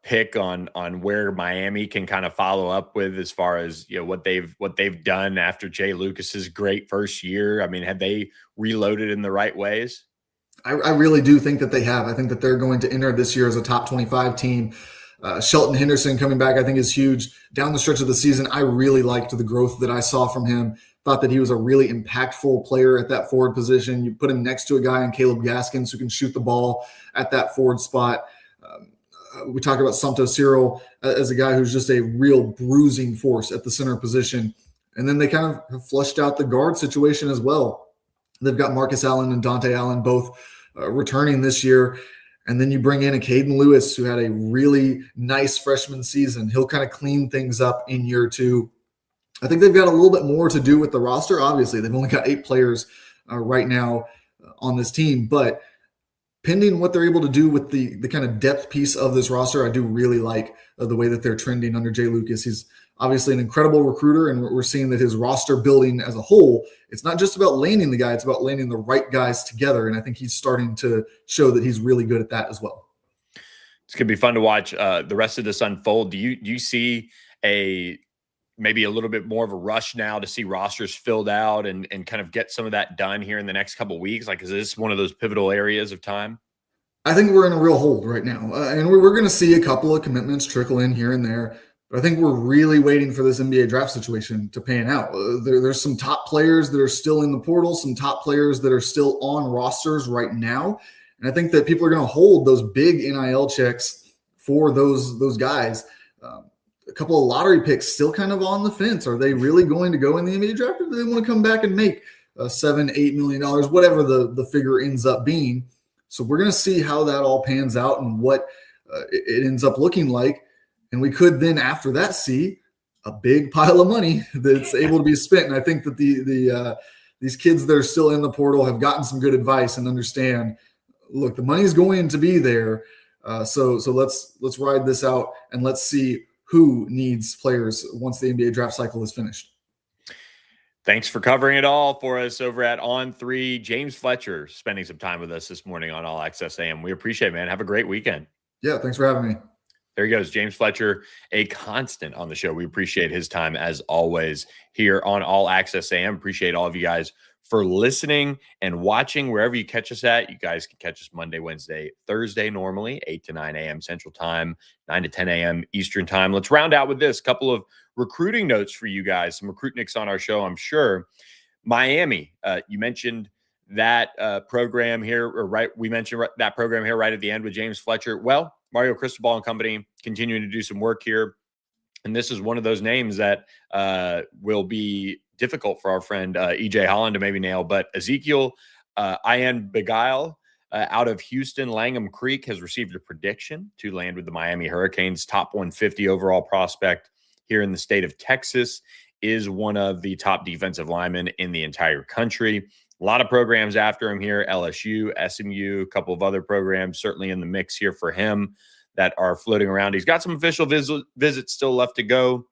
pick on where Miami can kind of follow up with as far as, what they've done after Jay Lucas's great first year? I mean, have they reloaded in the right ways? I really do think that they have. I think that they're going to enter this year as a top 25 team. Shelton Henderson coming back, I think, is huge. Down the stretch of the season, I really liked the growth that I saw from him. Thought that he was a really impactful player at that forward position. You put him next to a guy in Caleb Gaskins who can shoot the ball at that forward spot. We talk about Santo Cyril as a guy who's just a real bruising force at the center position. And then they kind of have flushed out the guard situation as well. They've got Marcus Allen and Dante Allen both returning this year. And then you bring in a Caden Lewis who had a really nice freshman season. He'll kind of clean things up in year two. I think they've got a little bit more to do with the roster. Obviously, they've only got 8 players right now on this team. But pending what they're able to do with the kind of depth piece of this roster, I do really like the way that they're trending under Jay Lucas. He's obviously an incredible recruiter, and we're seeing that his roster building as a whole, it's not just about landing the guy, it's about landing the right guys together. And I think he's starting to show that he's really good at that as well. It's going to be fun to watch the rest of this unfold. Do you see maybe a little bit more of a rush now to see rosters filled out and kind of get some of that done here in the next couple of weeks? Like, is this one of those pivotal areas of time? I think we're in a real hold right now. And we're going to see a couple of commitments trickle in here and there. But I think we're really waiting for this NBA draft situation to pan out. There's some top players that are still in the portal, some top players that are still on rosters right now. And I think that people are going to hold those big NIL checks for those guys. A couple of lottery picks still kind of on the fence. Are they really going to go in the NBA draft, or do they want to come back and make $7-8 million, whatever the figure ends up being? So we're going to see how that all pans out and what it ends up looking like. And we could then after that see a big pile of money that's able to be spent. And I think that these kids that are still in the portal have gotten some good advice and understand, look, the money's going to be there. So let's ride this out and let's see who needs players once the NBA draft cycle is finished. Thanks for covering it all for us over at On3. James Fletcher spending some time with us this morning on All Access AM. We appreciate it, man. Have a great weekend. Yeah, thanks for having me. There he goes, James Fletcher, a constant on the show. We appreciate his time as always here on All Access AM. Appreciate all of you guys for listening and watching wherever you catch us at. You guys can catch us Monday, Wednesday, Thursday, normally 8 to 9 a.m. Central Time, 9 to 10 a.m. Eastern Time. Let's round out with this couple of recruiting notes for you guys, some recruitniks on our show, I'm sure. Miami, you mentioned that program here, or right? We mentioned that program here right at the end with James Fletcher. Well, Mario Cristobal and company continuing to do some work here. And this is one of those names that will be difficult for our friend EJ Holland to maybe nail. But Ezekiel Ian Beguile out of Houston, Langham Creek, has received a prediction to land with the Miami Hurricanes, top 150 overall prospect. here in the state of Texas, is one of the top defensive linemen in the entire country. A lot of programs after him here, LSU, SMU, a couple of other programs certainly in the mix here for him that are floating around. He's got some official visits still left to go,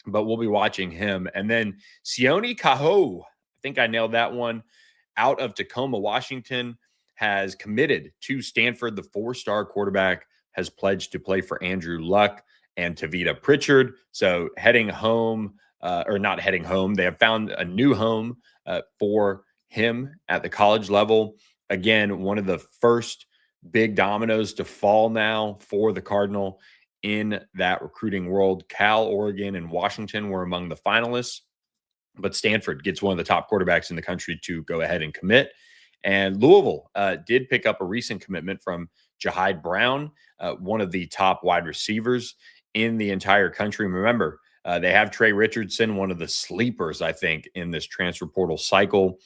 but we'll be watching him. And then Sione Caho, I think I nailed that one, out of Tacoma, Washington, has committed to Stanford. The 4-star quarterback has pledged to play for Andrew Luck and Tavita Pritchard. So heading home, or not heading home, they have found a new home for him at the college level. Again, one of the first big dominoes to fall now for the Cardinal in that recruiting world. Cal, Oregon, and Washington were among the finalists, but Stanford gets one of the top quarterbacks in the country to go ahead and commit. And Louisville did pick up a recent commitment from Jahide Brown, one of the top wide receivers in the entire country. Remember, they have Trey Richardson, one of the sleepers, I think, in this transfer portal cycle,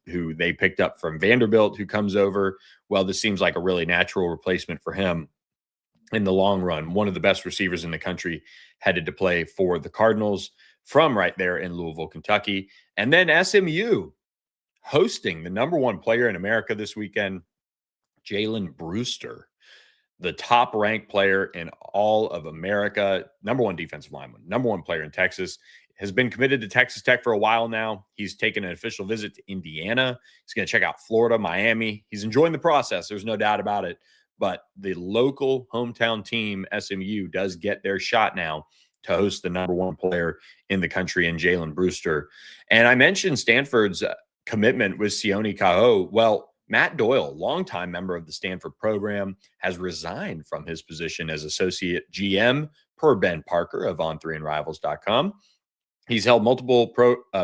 who they picked up from Vanderbilt, who comes over. Well, this seems like a really natural replacement for him in the long run. One of the best receivers in the country headed to play for the Cardinals from right there in Louisville, Kentucky. And then SMU hosting the #1 player in America this weekend, Jalen Brewster, the top-ranked player in all of America, #1 defensive lineman, #1 player in Texas, has been committed to Texas Tech for a while now. He's taken an official visit to Indiana. He's going to check out Florida, Miami. He's enjoying the process. There's no doubt about it. But the local hometown team, SMU, does get their shot now to host the #1 player in the country in Jalen Brewster. And I mentioned Stanford's commitment with Sione Caho. Well, Matt Doyle, longtime member of the Stanford program, has resigned from his position as associate GM per Ben Parker of On3andRivals.com. He's held multiple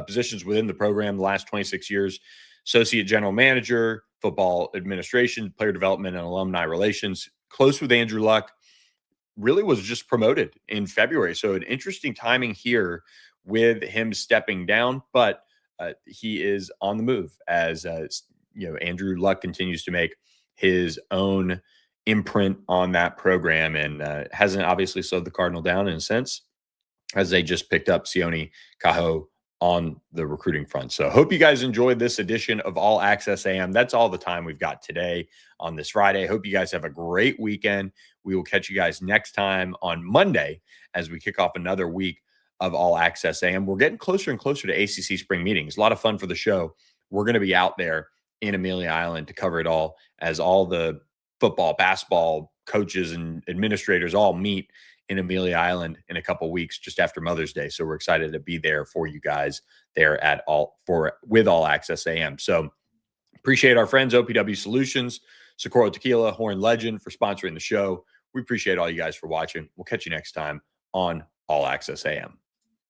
positions within the program the last 26 years, associate general manager, football administration, player development, and alumni relations, close with Andrew Luck, really was just promoted in February. So an interesting timing here with him stepping down, but he is on the move as Andrew Luck continues to make his own imprint on that program and hasn't obviously slowed the Cardinal down in a sense, as they just picked up Sione Caho on the recruiting front. So hope you guys enjoyed this edition of All Access AM. That's all the time we've got today on this Friday. Hope you guys have a great weekend. We will catch you guys next time on Monday as we kick off another week of All Access AM. We're getting closer and closer to ACC spring meetings. A lot of fun for the show. We're going to be out there in Amelia Island to cover it all as all the football, basketball coaches and administrators all meet in Amelia Island in a couple weeks just after Mother's Day. So we're excited to be there for you guys there with All Access AM. So appreciate our friends, OPW Solutions, Socorro Tequila, Horn Legend for sponsoring the show. We appreciate all you guys for watching. We'll catch you next time on All Access AM.